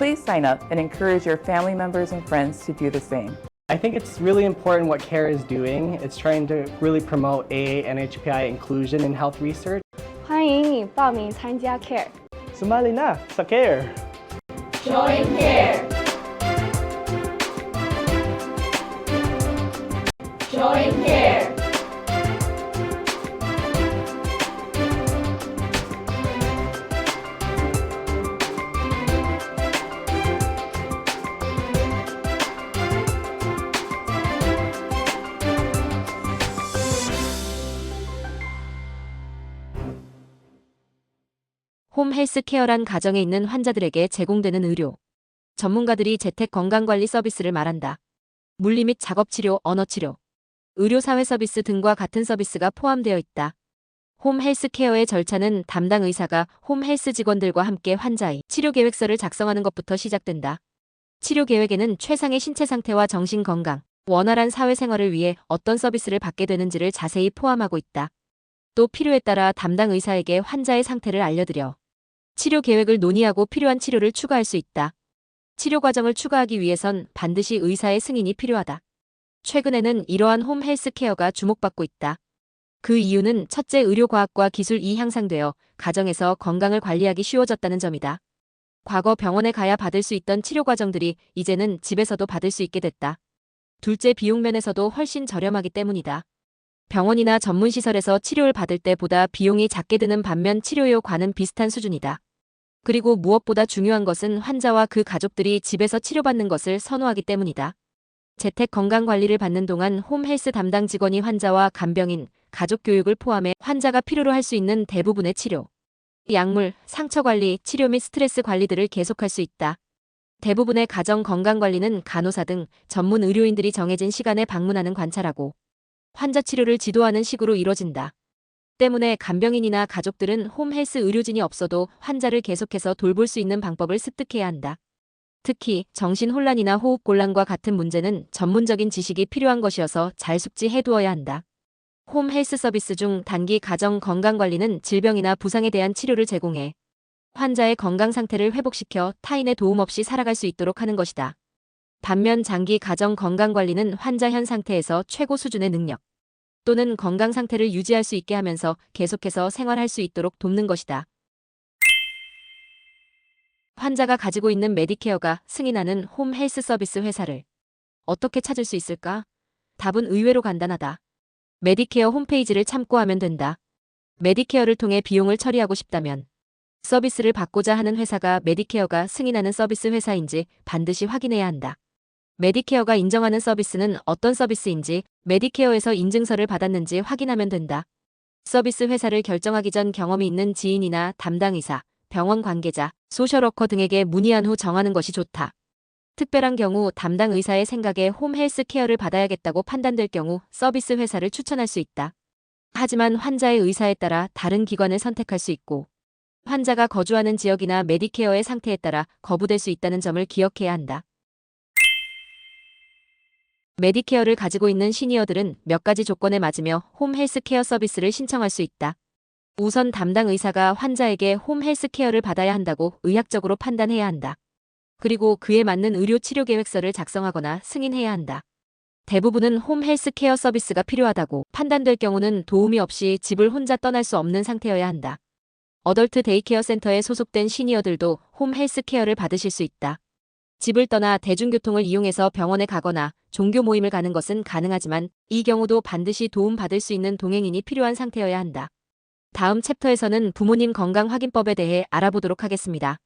Please sign up and encourage your family members and friends to do the same. I think it's really important what CARE is doing. It's trying to really promote AA and HPI inclusion in health research. 欢迎你报名参加 CARE。 Sumali na sa CARE! Join CARE! Join CARE! 홈 헬스케어란 가정에 있는 환자들에게 제공되는 의료. 전문가들이 재택 건강관리 서비스를 말한다. 물리 및 작업치료, 언어치료, 의료사회 서비스 등과 같은 서비스가 포함되어 있다. 홈 헬스케어의 절차는 담당 의사가 홈 헬스 직원들과 함께 환자의 치료 계획서를 작성하는 것부터 시작된다. 치료 계획에는 최상의 신체 상태와 정신 건강, 원활한 사회생활을 위해 어떤 서비스를 받게 되는지를 자세히 포함하고 있다. 또 필요에 따라 담당 의사에게 환자의 상태를 알려드려 치료 계획을 논의하고 필요한 치료를 추가할 수 있다. 치료 과정을 추가하기 위해선 반드시 의사의 승인이 필요하다. 최근에는 이러한 홈 헬스케어가 주목받고 있다. 그 이유는 첫째, 의료과학과 기술이 향상되어 가정에서 건강을 관리하기 쉬워졌다는 점이다. 과거 병원에 가야 받을 수 있던 치료 과정들이 이제는 집에서도 받을 수 있게 됐다. 둘째, 비용 면에서도 훨씬 저렴하기 때문이다. 병원이나 전문시설에서 치료를 받을 때보다 비용이 작게 드는 반면 치료효과는 비슷한 수준이다. 그리고 무엇보다 중요한 것은 환자와 그 가족들이 집에서 치료받는 것을 선호하기 때문이다. 재택 건강관리를 받는 동안 홈 헬스 담당 직원이 환자와 간병인, 가족 교육을 포함해 환자가 필요로 할 수 있는 대부분의 치료, 약물, 상처관리, 치료 및 스트레스 관리들을 계속할 수 있다. 대부분의 가정 건강관리는 간호사 등 전문 의료인들이 정해진 시간에 방문하는 관찰하고 환자 치료를 지도하는 식으로 이뤄진다. 때문에 간병인이나 가족들은 홈 헬스 의료진이 없어도 환자를 계속해서 돌볼 수 있는 방법을 습득해야 한다. 특히 정신혼란이나 호흡곤란과 같은 문제는 전문적인 지식이 필요한 것이어서 잘 숙지해두어야 한다. 홈 헬스 서비스 중 단기 가정 건강관리는 질병이나 부상에 대한 치료를 제공해 환자의 건강 상태를 회복시켜 타인의 도움 없이 살아갈 수 있도록 하는 것이다. 반면 장기 가정 건강관리는 환자 현 상태에서 최고 수준의 능력 또는 건강 상태를 유지할 수 있게 하면서 계속해서 생활할 수 있도록 돕는 것이다. 환자가 가지고 있는 메디케어가 승인하는 홈 헬스 서비스 회사를 어떻게 찾을 수 있을까? 답은 의외로 간단하다. 메디케어 홈페이지를 참고하면 된다. 메디케어를 통해 비용을 처리하고 싶다면 서비스를 받고자 하는 회사가 메디케어가 승인하는 서비스 회사인지 반드시 확인해야 한다. 메디케어가 인정하는 서비스는 어떤 서비스인지 메디케어에서 인증서를 받았는지 확인하면 된다. 서비스 회사를 결정하기 전 경험이 있는 지인이나 담당 의사, 병원 관계자, 소셜워커 등에게 문의한 후 정하는 것이 좋다. 특별한 경우 담당 의사의 생각에 홈 헬스 케어를 받아야겠다고 판단될 경우 서비스 회사를 추천할 수 있다. 하지만 환자의 의사에 따라 다른 기관을 선택할 수 있고 환자가 거주하는 지역이나 메디케어의 상태에 따라 거부될 수 있다는 점을 기억해야 한다. 메디케어를 가지고 있는 시니어들은 몇 가지 조건에 맞으며 홈 헬스케어 서비스를 신청할 수 있다. 우선 담당 의사가 환자에게 홈 헬스케어를 받아야 한다고 의학적으로 판단해야 한다. 그리고 그에 맞는 의료 치료 계획서를 작성하거나 승인해야 한다. 대부분은 홈 헬스케어 서비스가 필요하다고 판단될 경우는 도움이 없이 집을 혼자 떠날 수 없는 상태여야 한다. 어덜트 데이케어 센터에 소속된 시니어들도 홈 헬스케어를 받으실 수 있다. 집을 떠나 대중교통을 이용해서 병원에 가거나 종교 모임을 가는 것은 가능하지만 이 경우도 반드시 도움받을 수 있는 동행인이 필요한 상태여야 한다. 다음 챕터에서는 부모님 건강 확인법에 대해 알아보도록 하겠습니다.